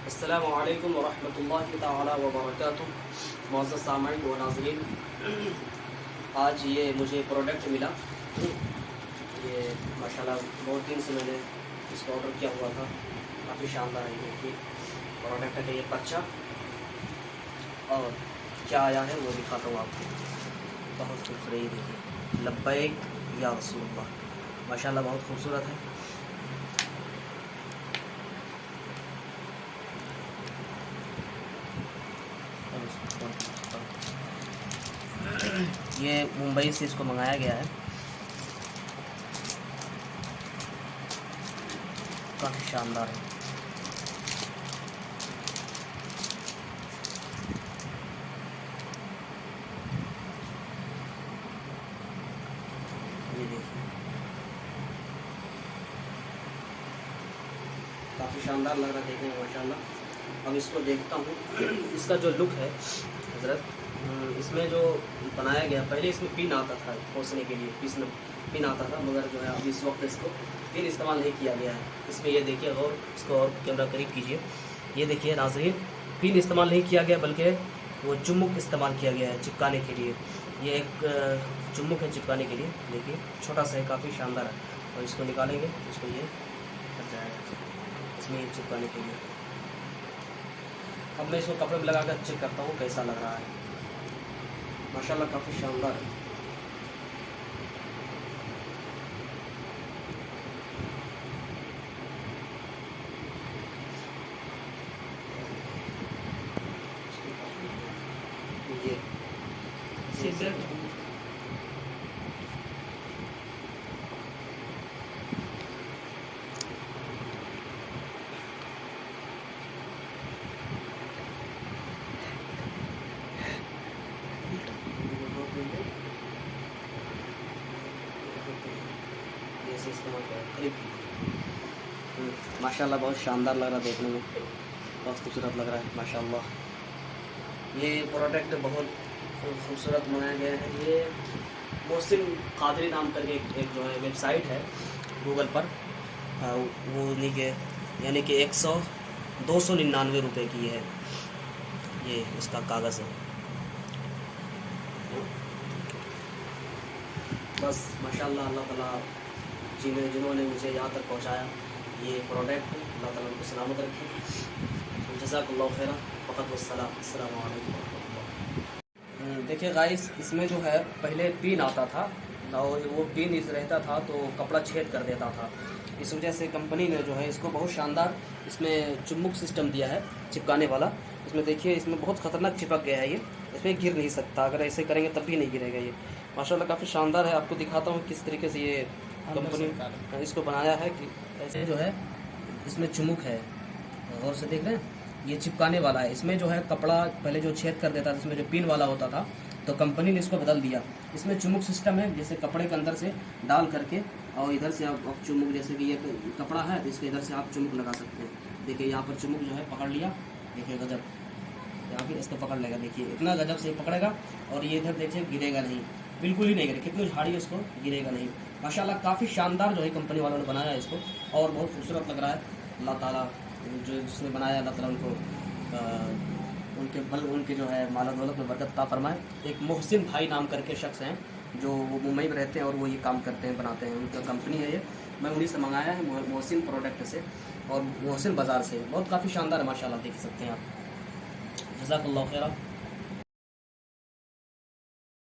अस्सलामु अलैकुम वरहमतुल्लाहि तआला व बरकातुहू। मुअज़्ज़ज़ सामईन व नाज़रीन, आज ये मुझे प्रोडक्ट मिला। ये माशाल्लाह बहुत दिन से मैंने इसको ऑर्डर किया हुआ था। काफ़ी शानदार है ये प्रोडक्ट है। ये बच्चा और क्या आया है वो दिखाता हूँ आपको। बहुत खूबसूरत, ये देखिए, लब्बैक या रसूलुल्लाह। माशाल्लाह बहुत खूबसूरत है। ये मुंबई से इसको मंगाया गया है। काफ़ी शानदार है। ये देखिए, काफ़ी शानदार लग रहा है देखने में माशाल्लाह। अब इसको देखता हूँ। इसका जो लुक है हज़रत, इसमें जो बनाया गया, पहले इसमें पिन आता था खोसने के लिए, पिन आता था, मगर जो है अभी इस वक्त इसको पिन इस्तेमाल नहीं किया गया है। इसमें ये देखिए, और इसको और कैमरा करीब कीजिए। ये देखिए नाज़रीन, पिन इस्तेमाल नहीं किया गया बल्कि वो चुम्बक इस्तेमाल किया गया है चिपकाने के लिए। ये एक चुम्बक है चिपकाने के लिए। देखिए छोटा सा है, काफ़ी शानदार है। और इसको निकालेंगे, इसको ये हट जाएगा इसमें ये चिपकाने के लिए। अब मैं इसको कपड़े में लगा कर चेक करता हूँ कैसा लग रहा है। माशाल्लाह काफ़ी शानदार है। ये सीजर जैसे इस्तेमाल करें करीब। माशाल्लाह बहुत शानदार लग रहा है देखने में, बहुत खूबसूरत लग रहा है माशाल्लाह। ये प्रोडक्ट बहुत खूबसूरत बनाया गया है। ये मोहसिन कादरी नाम करके एक जो है वेबसाइट है गूगल पर, वो यानी कि 299 रुपये की है। ये इसका कागज़ है। बस माशाल्लाह, अल्लाह ताला जिन्होंने मुझे यहाँ तक पहुँचाया ये प्रोडक्ट, अल्लाह ताला उनको सलामत रखे। जज़ाकल्लाहु खैरन। फ़क़त वस्सलाम। अस्सलामु अलैकुम वरहमतुल्लाह। देखिए गाइस, इसमें जो है पहले पिन आता था और वो पिन इस रहता था तो कपड़ा छेद कर देता था। इस वजह से कंपनी ने जो है इसको बहुत शानदार इसमें चुम्बक सिस्टम दिया है चिपकाने वाला। इसमें देखिए, इसमें बहुत ख़तरनाक चिपक गया है ये, इसमें गिर नहीं सकता। अगर ऐसे करेंगे तब भी नहीं गिरेगा ये। माशाल्लाह काफ़ी शानदार है। आपको दिखाता हूँ किस तरीके से ये कंपनी इसको बनाया है कि ऐसे जो है इसमें चुम्बक है, और से देख रहे हैं, ये चिपकाने वाला है। इसमें जो है कपड़ा पहले जो छेद कर देता था, इसमें जो पिन वाला होता था, तो कंपनी ने इसको बदल दिया। इसमें चुम्बक सिस्टम है, जैसे कपड़े के अंदर से डाल करके और इधर से आप चुम्बक, जैसे कि ये कपड़ा है तो इसके इधर से आप चुम्बक लगा सकते हैं। देखिए यहाँ पर चुम्बक जो है पकड़ लिया, देखिए गजब, यहाँ फिर इसको पकड़ लेगा। देखिए इतना गजब से पकड़ेगा, और ये इधर देखिए गिरेगा नहीं, बिल्कुल ही नहीं गिरेगा। कितनी झाड़ी उसको गिरेगा नहीं। माशाल्लाह काफ़ी शानदार जो है कंपनी वालों ने बनाया है इसको, और बहुत खूबसूरत लग रहा है। अल्लाह ताला जो जिसने बनाया, अल्लाह ताला उनके जो है माला दौलत में बरकत अता फरमाए। एक मोहसिन भाई नाम करके शख्स हैं जो वो मुंबई में रहते हैं और वो ये काम करते हैं, बनाते हैं। उनका कंपनी है ये, मैं उन्हीं से मंगाया है, मोहसिन प्रोडक्ट से और मोहसिन बाज़ार से। बहुत काफ़ी शानदार है माशाल्लाह, देख सकते हैं आप। जज़ाकल्लाहु खैरा।